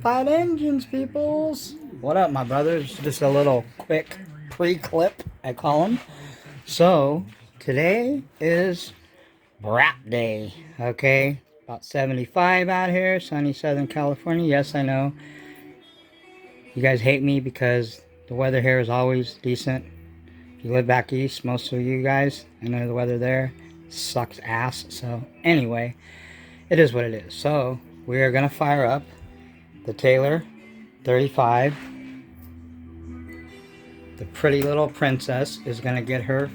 modified engines, peoples. What up, my brothers? Just a little quick pre-clip, I call them. So, today is Wrap Day, okay? About 75 out here, sunny Southern California. Yes, I know. You guys hate me because the weather here is always decent. If you live back east, most of you guys, I know the weather there sucks ass. So, anyway, it is what it is. So, we are going to fire up the Taylor 35. The pretty little princess is going to get her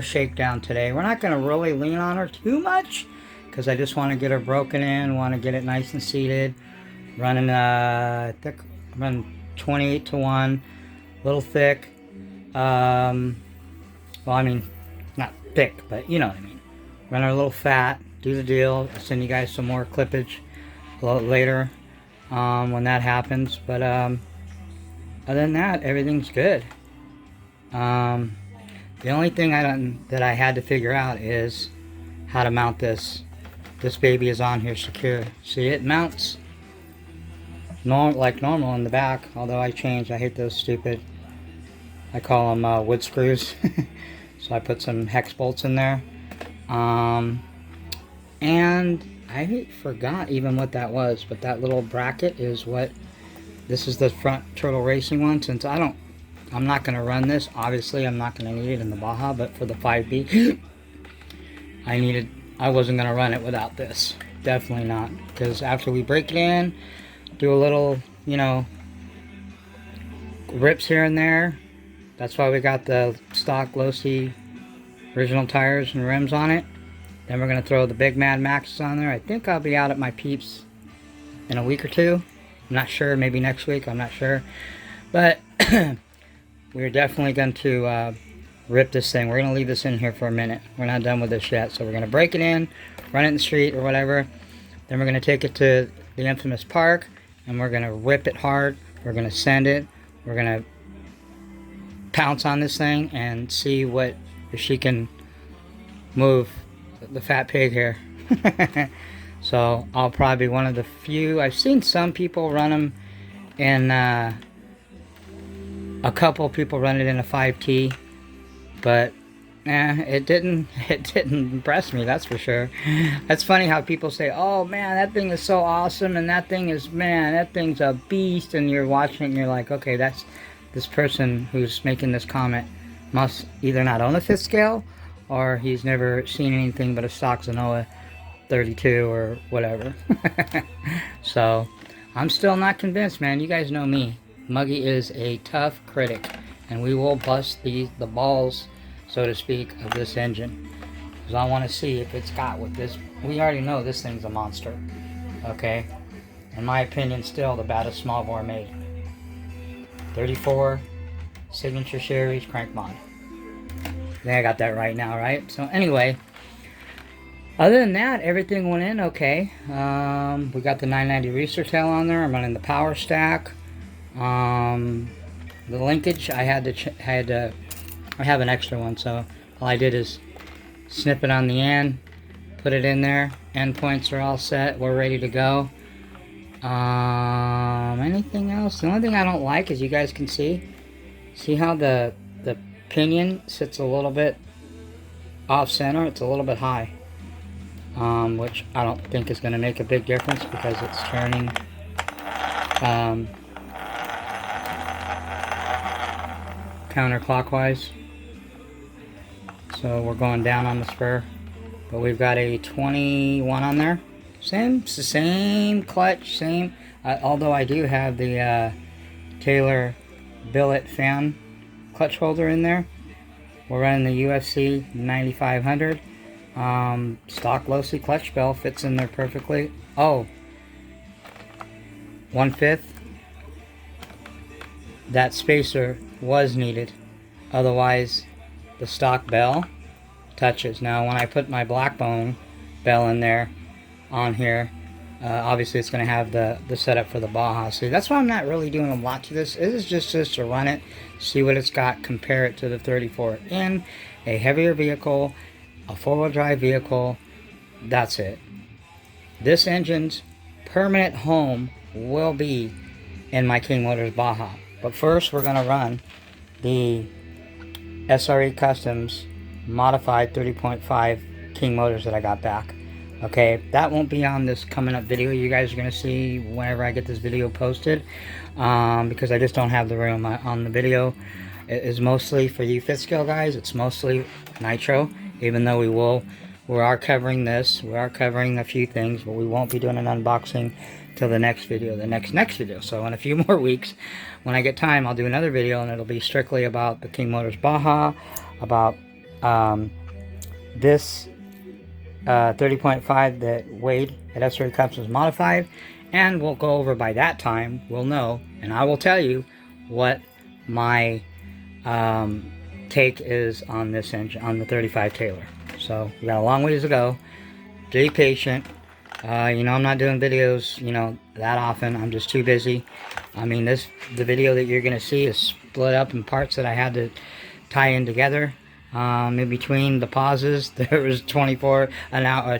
shakedown today. We're not going to really lean on her too much because I just want to get her broken in, want to get it nice and seated. Running, I think I'm running 28 to 1, a little thick. Well, I mean, not thick, but you know what I mean. Run her a little fat, do the deal. I'll send you guys some more clippage a little later when that happens. But other than that, everything's good. The only thing that I had to figure out is how to mount this. This baby is on here secure. See, it mounts like normal in the back, although I changed. I hate those stupid, I call them wood screws. So I put some hex bolts in there. And I forgot even what that was, but that little bracket is what, this is the front Turtle Racing one. Since I'm not going to run this, obviously I'm not going to need it in the Baja, but for the 5B, I wasn't going to run it without this. Definitely not, because after we break it in, do a little, you know, rips here and there. That's why we got the stock low-C original tires and rims on it. Then we're going to throw the big Mad Maxes on there. I think I'll be out at my Peeps in a week or two. I'm not sure, maybe next week, I'm not sure. But we're definitely going to rip this thing. We're going to leave this in here for a minute. We're not done with this yet. So we're going to break it in, run it in the street or whatever. Then we're going to take it to the infamous park, and we're going to whip it hard. We're going to send it. We're going to pounce on this thing and see if she can move the fat pig here. So I'll probably be one of the few. I've seen some people run them in a couple people run it in a 5T, but it didn't impress me, that's for sure. That's funny how people say, oh man, that thing is so awesome, and that thing's a beast, and you're watching it and you're like, okay, that's this person who's making this comment must either not own a fifth scale, or he's never seen anything but a stock Zenoa 32 or whatever. So I'm still not convinced, man. You guys know me. Muggy is a tough critic, and we will bust the balls, so to speak, of this engine, because I want to see if it's got what this. We already know this thing's a monster. Okay, in my opinion, still the baddest small bore made. 34 Signature Series crank mod. I think I got that right now, right? So anyway, other than that, everything went in okay. We got the 990 Reeser tail on there. I'm running the power stack. The linkage, I have an extra one, so all I did is snip it on the end, put it in there. Endpoints are all set. We're ready to go. Anything else? The only thing I don't like is, you guys can see how the pinion sits a little bit off center. It's a little bit high, which I don't think is going to make a big difference because it's turning counterclockwise. So we're going down on the spur, but we've got a 21 on there. Same clutch, same. Although I do have the Taylor billet fan clutch holder in there. We're running the UFC 9500. Stock low-C clutch bell fits in there perfectly. Oh, 1/5. That spacer was needed. Otherwise, the stock bell touches. Now, when I put my Blackbone bell in there, on here, obviously it's going to have the setup for the Baja. So that's why I'm not really doing a lot to this. It is just to run it, see what it's got, compare it to the 34 in a heavier vehicle, a four-wheel drive vehicle. That's it. This engine's permanent home will be in my King Motors Baja. But first, we're going to run the SRE Customs modified 30.5 King Motors that I got back. Okay, that won't be on this coming up video you guys are going to see whenever I get this video posted, because I just don't have the room on the video. It is mostly for you fifth scale guys. It's mostly Nitro, even though we are covering this. We are covering a few things, but we won't be doing an unboxing till the next video, the next video. So in a few more weeks, when I get time, I'll do another video, and it'll be strictly about the King Motors Baja, about this 30.5 that Wade at SRE Customs modified, and we'll go over, by that time we'll know, and I will tell you what my take is on this engine, on the 35 Taylor. So we got a long ways to go. Be patient. You know, I'm not doing videos, you know, that often. I'm just too busy. I mean, the video that you're gonna see is split up in parts that I had to tie in together. In between the pauses, there was 1 or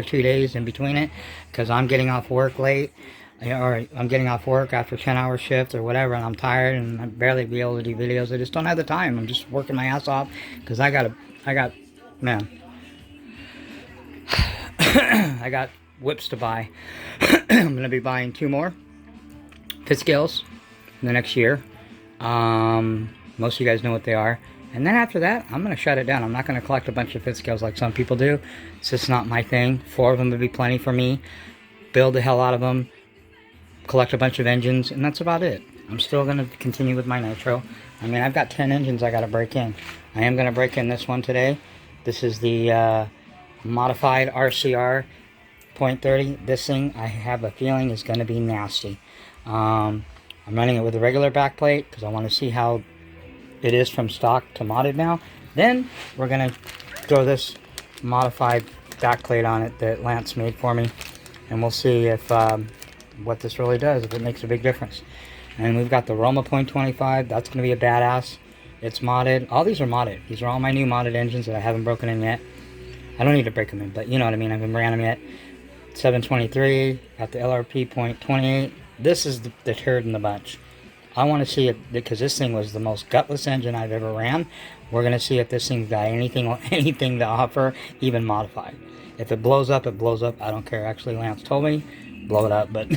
2 days in between it, because I'm getting off work late, or I'm getting off work after 10-hour shift or whatever, and I'm tired and I barely be able to do videos. I just don't have the time. I'm just working my ass off, because I got whips to buy. I'm gonna be buying 2 more fit scales in the next year. Most of you guys know what they are. And then after that, I'm going to shut it down. I'm not going to collect a bunch of fit scales like some people do. It's just not my thing. 4 of them would be plenty for me. Build the hell out of them. Collect a bunch of engines. And that's about it. I'm still going to continue with my Nitro. I mean, I've got 10 engines I got to break in. I am going to break in this one today. This is the modified RCR .30. This thing, I have a feeling, is going to be nasty. I'm running it with a regular backplate because I want to see how it is from stock to modded now. Then we're gonna throw this modified backplate on it that Lance made for me, and we'll see if what this really does, if it makes a big difference. And we've got the Roma .25. That's gonna be a badass. It's modded. All these are modded. These are all my new modded engines that I haven't broken in yet. I don't need to break them in, but you know what I mean. I haven't ran them yet. 723. Got the LRP .28. This is the turd in the bunch. I want to see it, because this thing was the most gutless engine I've ever ran. We're going to see if this thing's got anything to offer, even modified. If it blows up, it blows up. I don't care. Actually, Lance told me, blow it up, but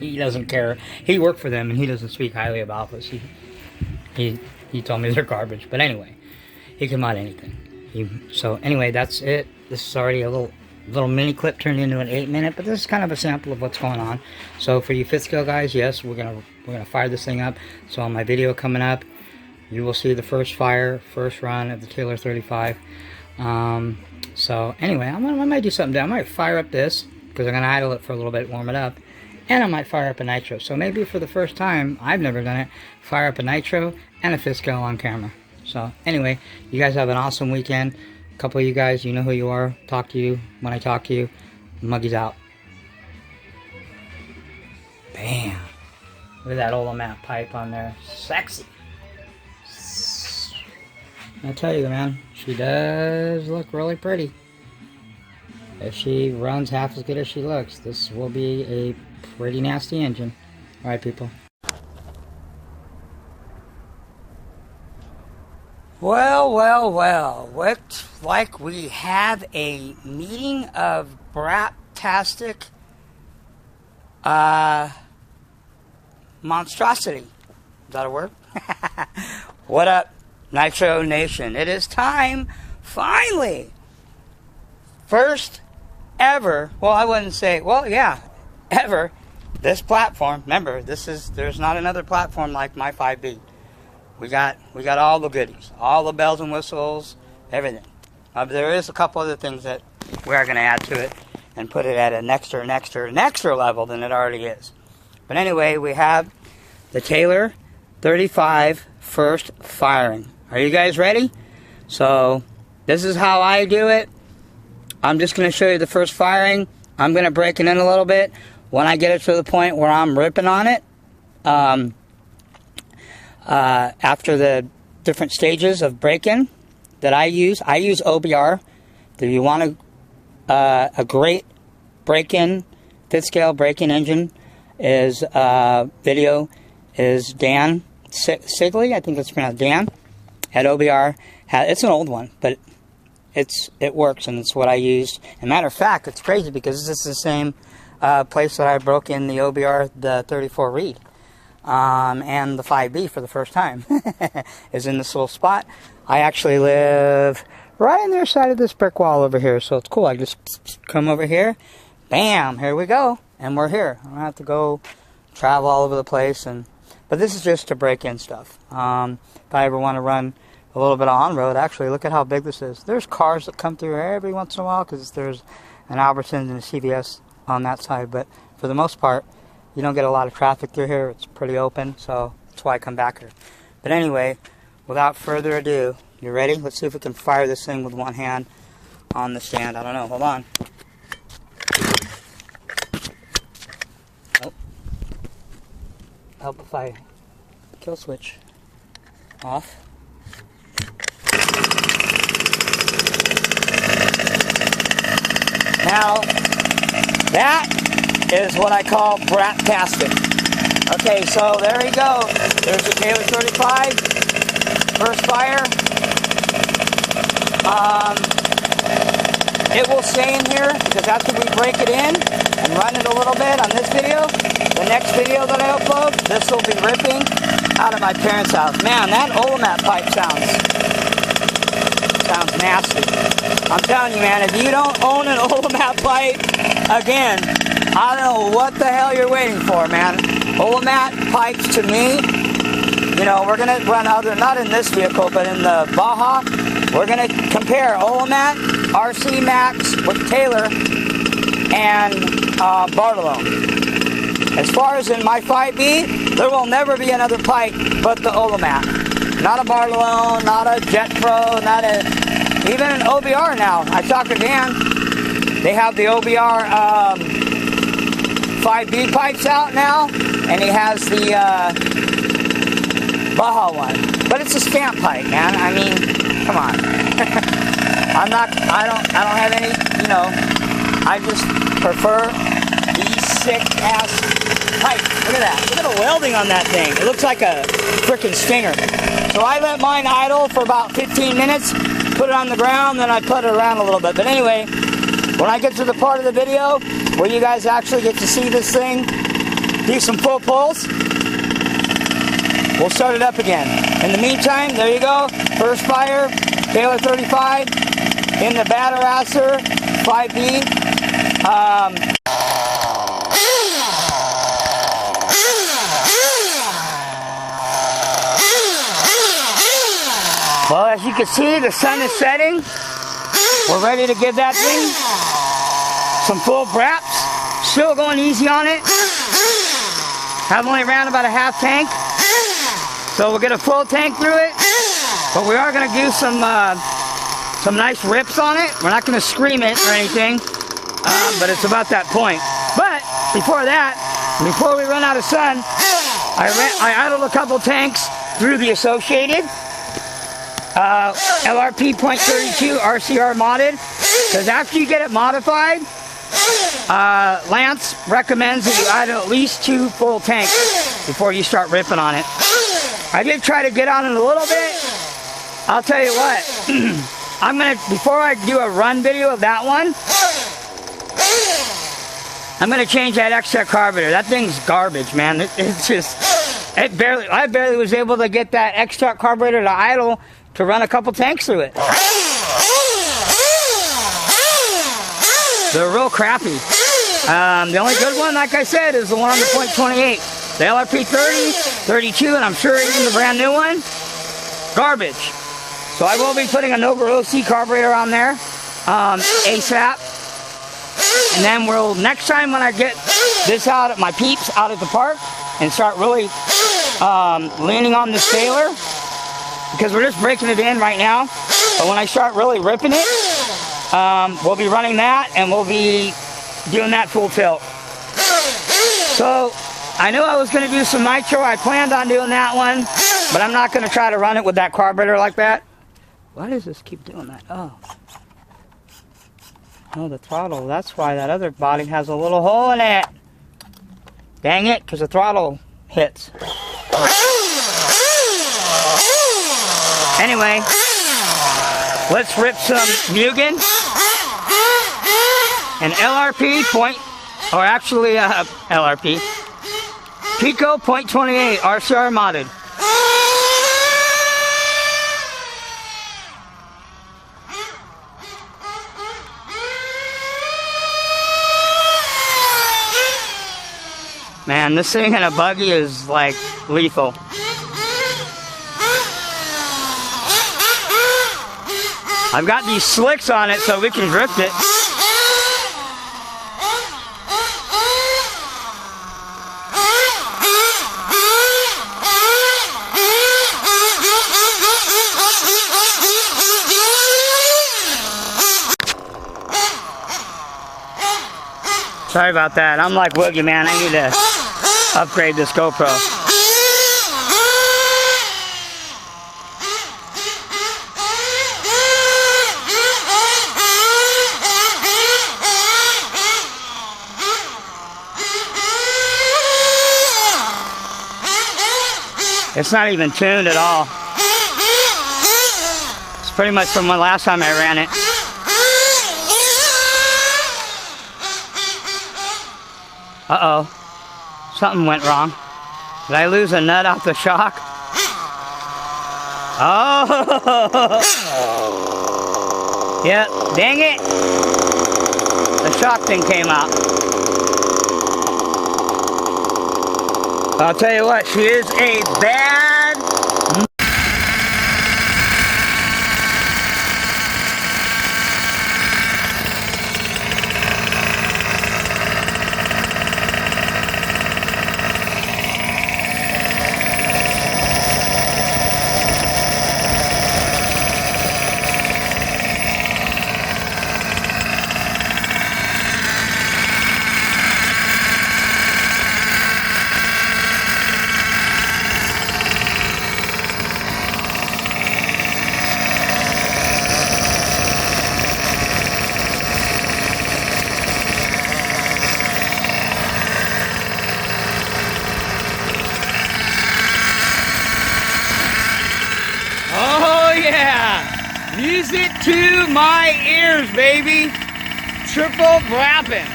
he doesn't care. He worked for them, and he doesn't speak highly about this. He told me they're garbage. But anyway, he can mod anything. So anyway, that's it. This is already a little mini clip turned into an 8-minute, but this is kind of a sample of what's going on. So for you fifth scale guys, yes, we're gonna fire this thing up. So on my video coming up, you will see the first run of the Taylor 35. So anyway, I might do something. I might fire up this, because I'm gonna idle it for a little bit, warm it up, and I might fire up a Nitro. So maybe for the first time, I've never done it, fire up a Nitro and a fifth scale on camera. So anyway, you guys have an awesome weekend. Couple of you guys, you know who you are. Talk to you when I talk to you. Muggy's out. Bam. Look at that old map pipe on there. Sexy. I tell you, man, she does look really pretty. If she runs half as good as she looks, this will be a pretty nasty engine. Alright, people. Well, looks like we have a meeting of brat-tastic monstrosity. Is that a word? What up, Nitro Nation? It is time, finally, first ever, well, I wouldn't say, well, yeah, ever, this platform. Remember, there's not another platform like my 5B. We got all the goodies, all the bells and whistles, everything. There is a couple other things that we are going to add to it and put it at an extra level than it already is. But anyway, we have the Taylor 35 first firing. Are you guys ready? So this is how I do it. I'm just going to show you the first firing. I'm going to break it in a little bit. When I get it to the point where I'm ripping on it, after the different stages of break-in that I use OBR. If you want a great break-in, fifth scale break-in engine, is video is Dan Sigley, I think that's pronounced Dan, at OBR. It's an old one, but it works, and it's what I used. And matter of fact, it's crazy because this is the same place that I broke in the OBR, the 34 reed, and the 5B for the first time is in this little spot. I actually live right on the other side of this brick wall over here, so it's cool. I just come over here, bam, here we go, and we're here. I don't have to go travel all over the place, but this is just to break in stuff. If I ever want to run a little bit on-road, actually, look at how big this is. There's cars that come through every once in a while because there's an Albertsons and a CVS on that side, but for the most part, you don't get a lot of traffic through here. It's pretty open, so that's why I come back here. But anyway, without further ado, you ready? Let's see if we can fire this thing with one hand on the stand. I don't know. Hold on. Oh. Help if I kill switch off. Now, that is what I call brat casting. Okay, so there you go. There's the Taylor 35. First fire. It will stay in here because after we break it in and run it a little bit on this video, the next video that I upload, this will be ripping out of my parents' house. Man, that Olamat pipe sounds nasty. I'm telling you, man, if you don't own an Olamat pipe, again, I don't know what the hell you're waiting for, man. Olamat pipes to me, you know, we're going to run other, not in this vehicle, but in the Baja, we're going to compare Olamat RC Max with Taylor and Bartolone. As far as in my 5B, there will never be another pipe but the Olamat. Not a Bartolone, not a Jet Pro, not a, even an OBR now. I talked to Dan, they have the OBR 5B pipes out now, and he has the Baja one. But it's a stamp pipe, man. I mean, come on. I don't have any, you know, I just prefer these sick-ass pipes. Look at that. Look at the welding on that thing. It looks like a freaking stinger. So I let mine idle for about 15 minutes, put it on the ground, then I put it around a little bit. But anyway, when I get to the part of the video where you guys actually get to see this thing do some full pulls, we'll start it up again. In the meantime, there you go. First fire, Taylor 35 in the Batterasser 5B. Well, as you can see, the sun is setting. We're ready to give that thing some full braps. Still going easy on it. I've only ran about a half tank, so we'll get a full tank through it. But we are going to do some nice rips on it. We're not going to scream it or anything, but it's about that point. But before that, before we run out of sun, I idled a couple tanks through the Associated LRP .32 RCR modded, because after you get it modified, Lance recommends that you idle at least 2 full tanks before you start ripping on it. I did try to get on it a little bit. I'll tell you what, I'm gonna, before I do a run video of that one, I'm gonna change that extra carburetor. That thing's garbage, man. It's just, I barely was able to get that extra carburetor to idle to run a couple tanks through it. They're real crappy. The only good one, like I said, is the one on the .28. The LRP 30, 32, and I'm sure even the brand new one, garbage. So I will be putting a Nova OC carburetor on there ASAP. And then we'll, next time when I get this out at my peeps out at the park and start really leaning on the Taylor, because we're just breaking it in right now, but when I start really ripping it, we'll be running that and we'll be doing that full tilt. So I knew I was going to do some nitro. I planned on doing that one, but I'm not going to try to run it with that carburetor like that. Why does this keep doing that? Oh, the throttle. That's why that other body has a little hole in it. Dang it, because the throttle hits. Anyway, let's rip some Mugen and LRP point, or actually LRP, Pico .28 RCR modded. Man, this thing in a buggy is like lethal. I've got these slicks on it so we can drift it. Sorry about that. I'm like Woogie, man. I need to upgrade this GoPro. It's not even tuned at all. It's pretty much from the last time I ran it. Uh-oh. Something went wrong. Did I lose a nut off the shock? Oh! Yeah, dang it! The shock thing came out. I'll tell you what, she is a bad... Oh yeah! Music to my ears, baby! Triple brapping.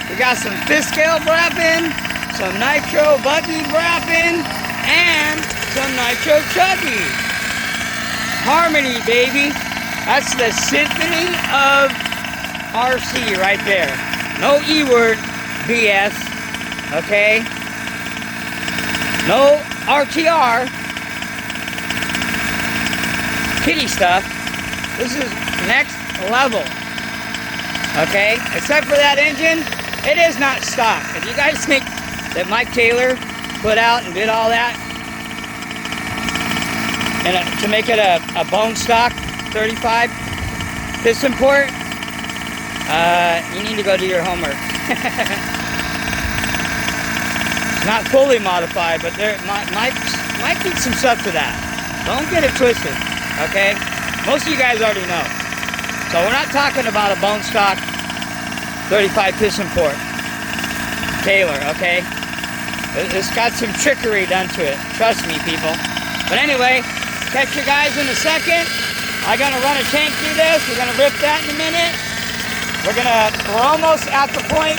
We got some fifth scale brapping, some Nitro buggy brapping, and some Nitro chuggy. Harmony, baby. That's the symphony of RC right there. No E-word BS, okay? No RTR. Kitty stuff. This is next level. Okay? Except for that engine, it is not stock. If you guys think that Mike Taylor put out and did all that and to make it a bone stock 35 piston port, you need to go do your homework. It's not fully modified, but there might be some stuff to that. Don't get it twisted. Okay? Most of you guys already know. So we're not talking about a bone stock 35 piston port Taylor, okay? It's got some trickery done to it. Trust me, people. But anyway, catch you guys in a second. I'm gonna run a tank through this. We're gonna rip that in a minute. We're almost at the point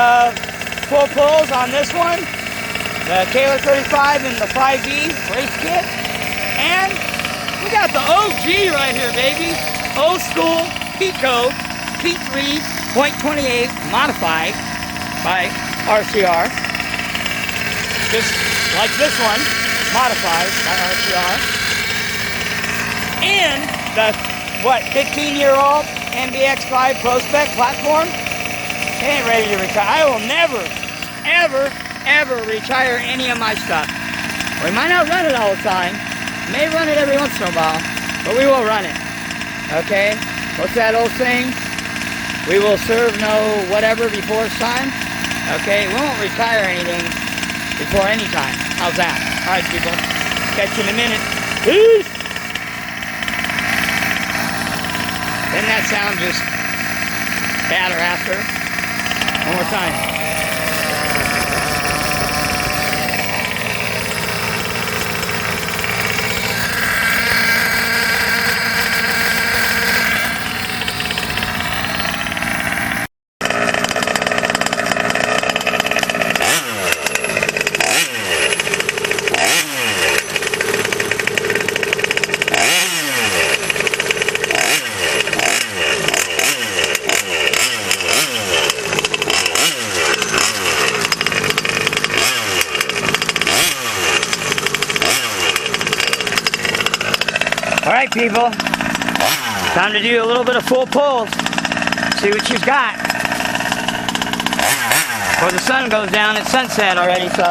of full pulls on this one. The Taylor 35 and the 5V race kit. And we got the OG right here, baby. Old school Pico P3.28 modified by RCR. Just like this one, modified by RCR. And the, 15-year-old MBX5 Pro Spec platform. It ain't ready to retire. I will never, ever retire any of my stuff. We might not run it all the time. May run it every once in a while, but we will run it. Okay? What's that old saying? We will serve no whatever before it's time. Okay? We won't retire anything before any time. How's that? Alright, people. Catch you in a minute. Peace! Didn't that sound just better after? One more time. Alright people, time to do a little bit of full pulls, see what she's got. Before the sun goes down, it's sunset already, so.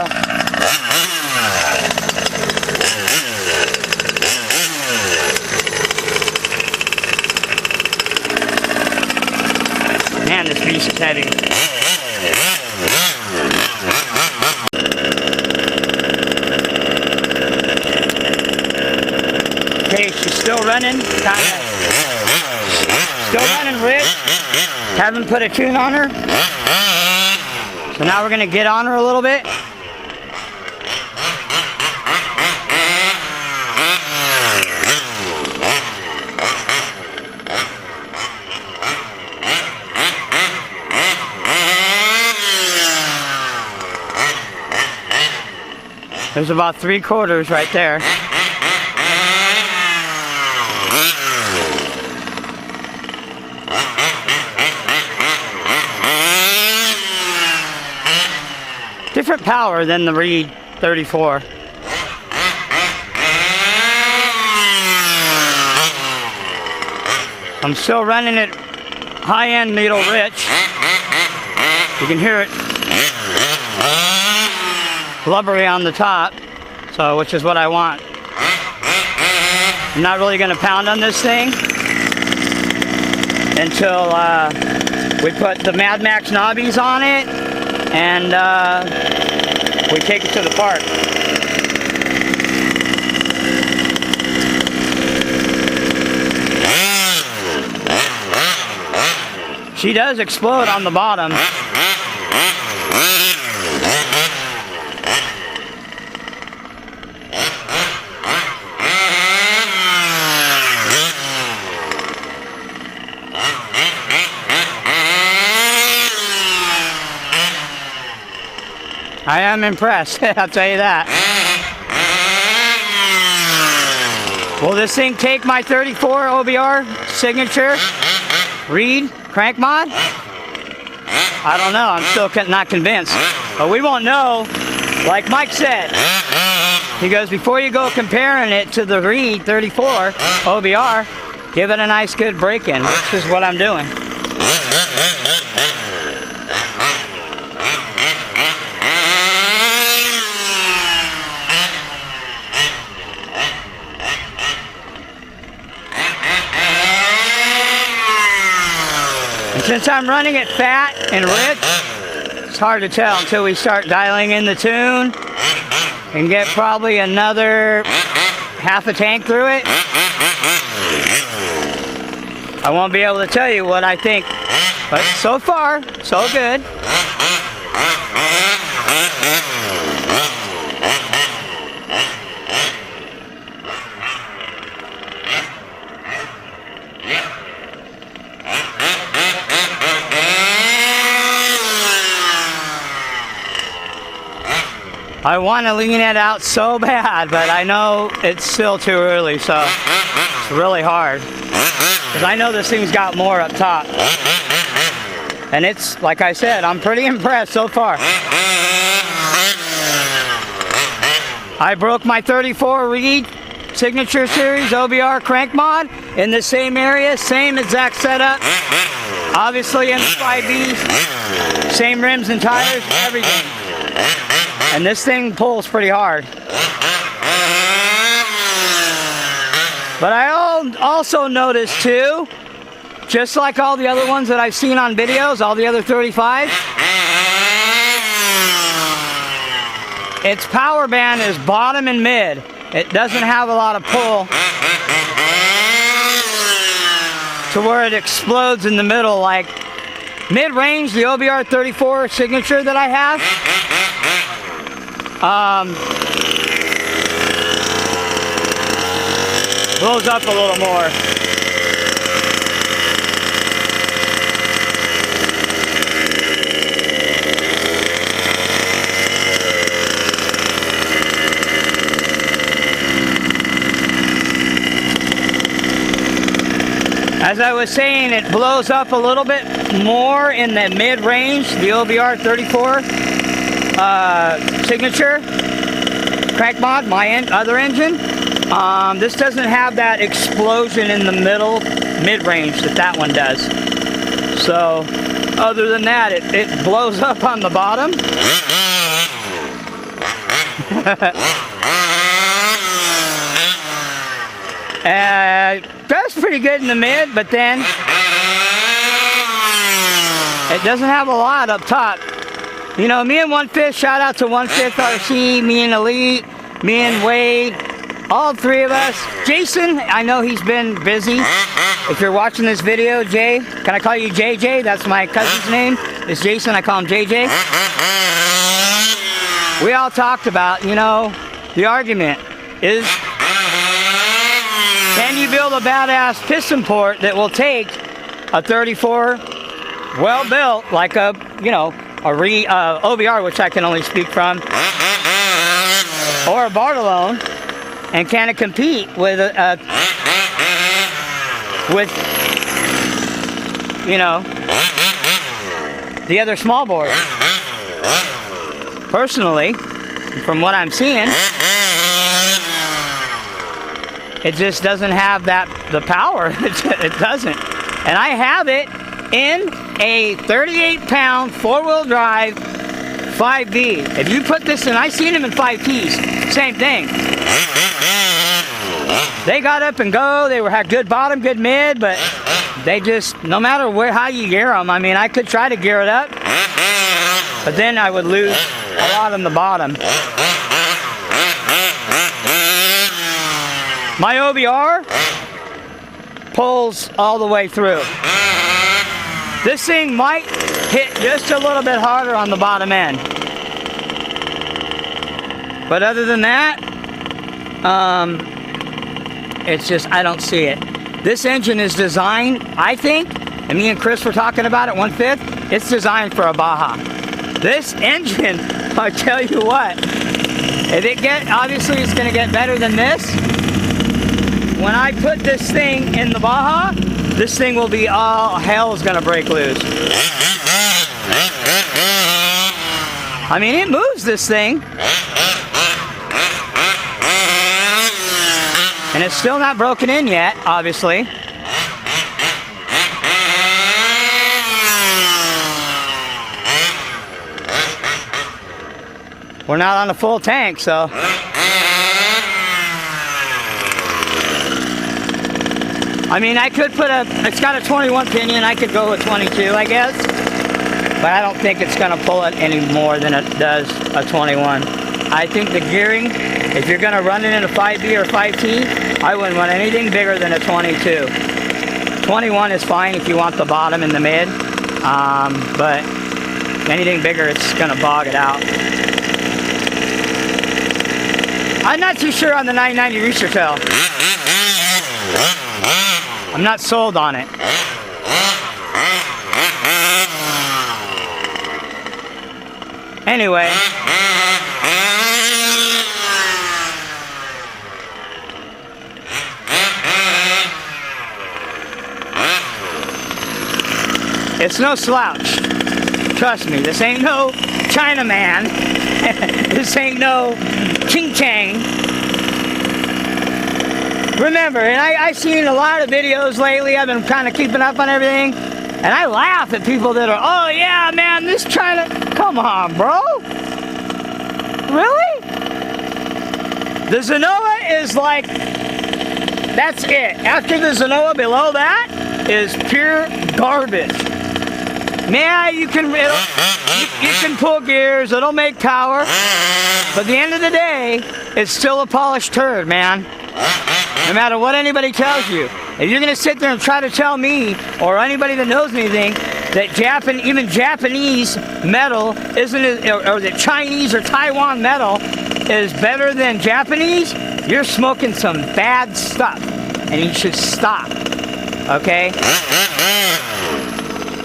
Man, this beast is heavy. Okay, she's still running, still running rich. Haven't put a tune on her. So now we're gonna get on her a little bit. There's about 3/4 right there. Different power than the Reed 34. I'm still running it high-end needle rich. You can hear it blubbery on the top, so which is what I want. I'm not really going to pound on this thing until we put the Mad Max knobbies on it and we take it to the park. She does explode on the bottom. I am impressed, I'll tell you that. Will this thing take my 34 OBR signature Reed crank mod? I don't know, I'm still not convinced. But we won't know, like Mike said. He goes, before you go comparing it to the Reed 34 OBR, give it a nice good break-in, which is what I'm doing. Since I'm running it fat and rich, it's hard to tell until we start dialing in the tune and get probably another half a tank through it. I won't be able to tell you what I think, but so far, so good. I want to lean it out so bad, but I know it's still too early, so it's really hard. Because I know this thing's got more up top. And it's, like I said, I'm pretty impressed so far. I broke my 34 Reed Signature Series OBR crank mod in the same area, same exact setup. Obviously in the 5Bs, same rims and tires, everything. And this thing pulls pretty hard. But I also noticed too, just like all the other ones that I've seen on videos, all the other 35s, its power band is bottom and mid. It doesn't have a lot of pull to where it explodes in the middle. Like mid-range, the OBR 34 signature that I have, blows up a little more. As I was saying, it blows up a little bit more in the mid-range, the OBR 34 signature crank mod, my other engine. This doesn't have that explosion in the middle, mid-range that one does. So, other than that, it blows up on the bottom. That's pretty good in the mid, but then it doesn't have a lot up top. You know, me and 1/5, shout out to 1/5 RC, me and Elite, me and Wade, all three of us. Jason, I know he's been busy. If you're watching this video, Jay, can I call you JJ? That's my cousin's name. It's Jason, I call him JJ. We all talked about, you know, the argument is, can you build a badass piston port that will take a 34 well built, like a, you know, a OBR, which I can only speak from, or a Bartolone, and can it compete with with, you know, the other small board? Personally, from what I'm seeing, it just doesn't have the power. It doesn't. And I have it in a 38-pound four-wheel drive 5B. If you put this in, I seen them in 5Ps, same thing. They got up and go. They had good bottom, good mid, but they just, no matter how you gear them, I mean, I could try to gear it up, but then I would lose a lot on the bottom. My OBR pulls all the way through. This thing might hit just a little bit harder on the bottom end. But other than that, it's just, I don't see it. This engine is designed, I think, and me and Chris were talking about it 1/5, it's designed for a Baja. This engine, I tell you what, obviously it's gonna get better than this. When I put this thing in the Baja, this thing will be, all hell is gonna break loose. I mean, it moves, this thing. And it's still not broken in yet, obviously. We're not on a full tank, so. I mean, I could put it's got a 21 pinion, I could go with 22, I guess. But I don't think it's gonna pull it any more than it does a 21. I think the gearing, if you're gonna run it in a 5B or 5T, I wouldn't run anything bigger than a 22. 21 is fine if you want the bottom and the mid, but anything bigger, it's gonna bog it out. I'm not too sure on the 990 Rooster Tail. I'm not sold on it. Anyway. It's no slouch. Trust me, this ain't no Chinaman. This ain't no Ching Chang. Remember, and I've seen a lot of videos lately, I've been kind of keeping up on everything, and I laugh at people that are, oh yeah, man, this China, come on, bro. Really? The Zenoa is like, that's it. After the Zenoa, below that is pure garbage. Man, you can pull gears, it'll make power, but at the end of the day, it's still a polished turd, man. No matter what anybody tells you. If you're going to sit there and try to tell me, or anybody that knows anything, that even Japanese metal isn't, or that Chinese or Taiwan metal is better than Japanese, you're smoking some bad stuff. And you should stop. Okay?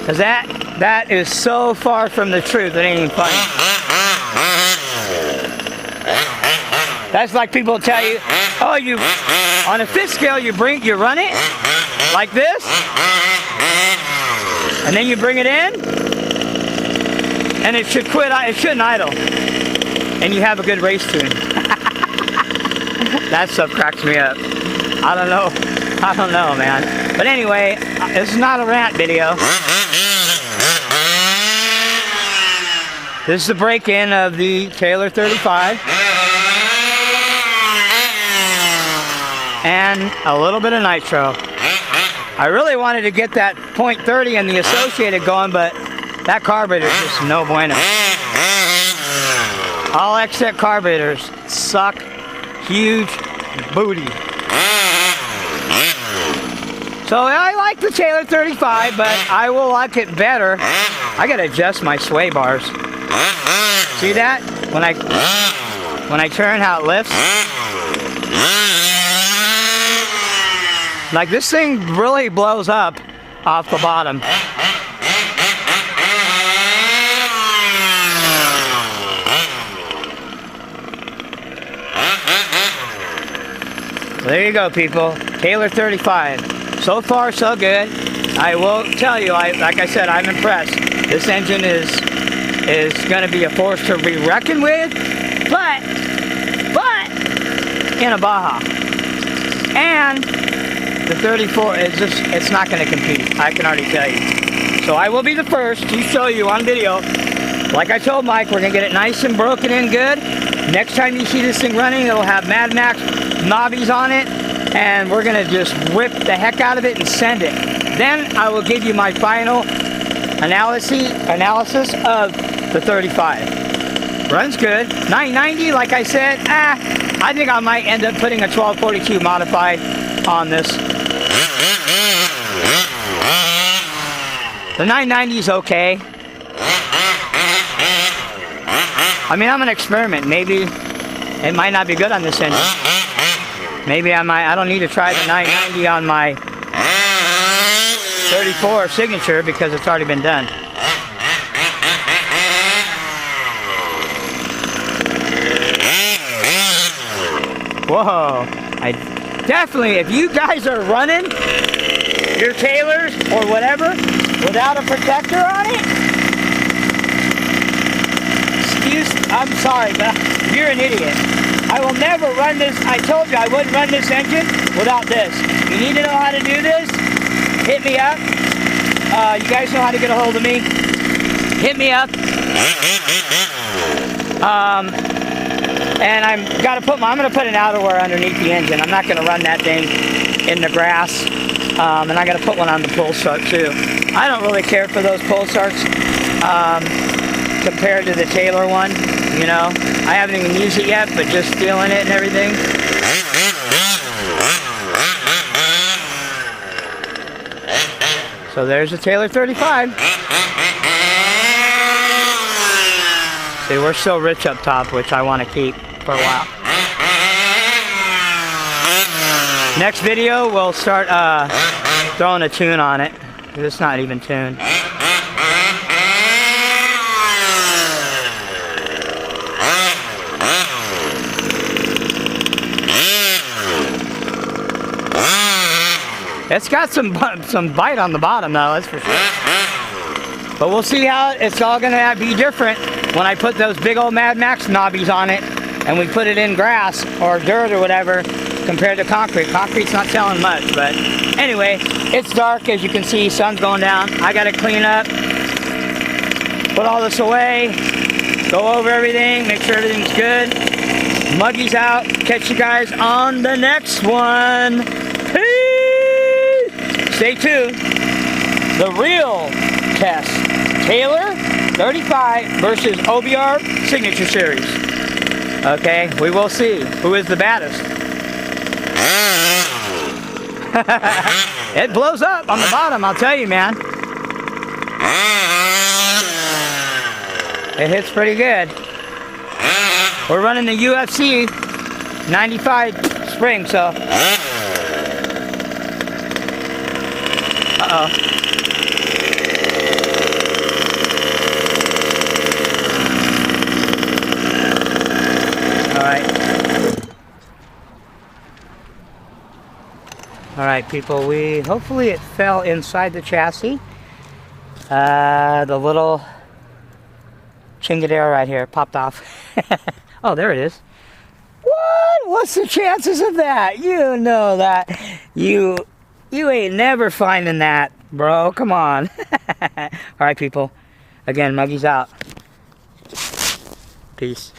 Because that is so far from the truth, it ain't even funny. That's like people tell you, oh, on a 5th scale, you run it like this, and then you bring it in, and it shouldn't idle, and you have a good race tune. That stuff cracks me up. I don't know, man. But anyway, this is not a rant video. This is the break-in of the Taylor 35. And a little bit of nitro. I really wanted to get that .30 and the associated going, but that carburetor is just no bueno. All exit carburetors suck huge booty. So I like the Taylor 35, but I will like it better. I gotta adjust my sway bars. See that? When I turn, how it lifts. Like, this thing really blows up off the bottom. There you go, people. Taylor 35. So far, so good. I will tell you, like I said, I'm impressed. This engine is going to be a force to be reckoned with, but in a Baja. And the 34 is just, it's not going to compete. I can already tell you. So I will be the first to show you on video. Like I told Mike, we're going to get it nice and broken in good. Next time you see this thing running, it'll have Mad Max knobbies on it, and we're going to just whip the heck out of it and send it. Then I will give you my final analysis of the 35. Runs good. 990, like I said, I think I might end up putting a 1242 modified on this. The 990 is okay. I mean, I'm gonna experiment. Maybe it might not be good on this engine. Maybe I don't need to try the 990 on my 34 signature because it's already been done. Whoa. I definitely, if you guys are running your Taylors or whatever without a protector on it, I'm sorry, but you're an idiot. I will never run this. I told you I wouldn't run this engine without this. You need to know how to do this. Hit me up. You guys know how to get a hold of me. Hit me up. And I'm gonna put an outerwear underneath the engine. I'm not gonna run that thing in the grass. And I gotta put one on the pull start too. I don't really care for those pull starts compared to the Taylor one. You know, I haven't even used it yet, but just feeling it and everything. So there's the Taylor 35. See, we're still rich up top, which I want to keep for a while. Next video, we'll start throwing a tune on it. It's not even tuned. It's got some bite on the bottom though, that's for sure. But we'll see how it's all gonna be different when I put those big old Mad Max knobbies on it and we put it in grass or dirt or whatever compared to concrete. Concrete's not selling much, but anyway, it's dark as you can see, sun's going down. I gotta clean up, put all this away, go over everything, make sure everything's good. Muggy's out. Catch you guys on the next one. Stay tuned. The real test. Taylor 35 versus OBR Signature Series. Okay, we will see who is the baddest. It blows up on the bottom, I'll tell you, man. It hits pretty good. We're running the UFC 95 spring, so. Uh-oh. All right, people, hopefully it fell inside the chassis. The little chingadera right here popped off. Oh, there it is. What? What's the chances of that? You know that. You ain't never finding that, bro. Come on. Alright, people. Again, Muggy's out. Peace.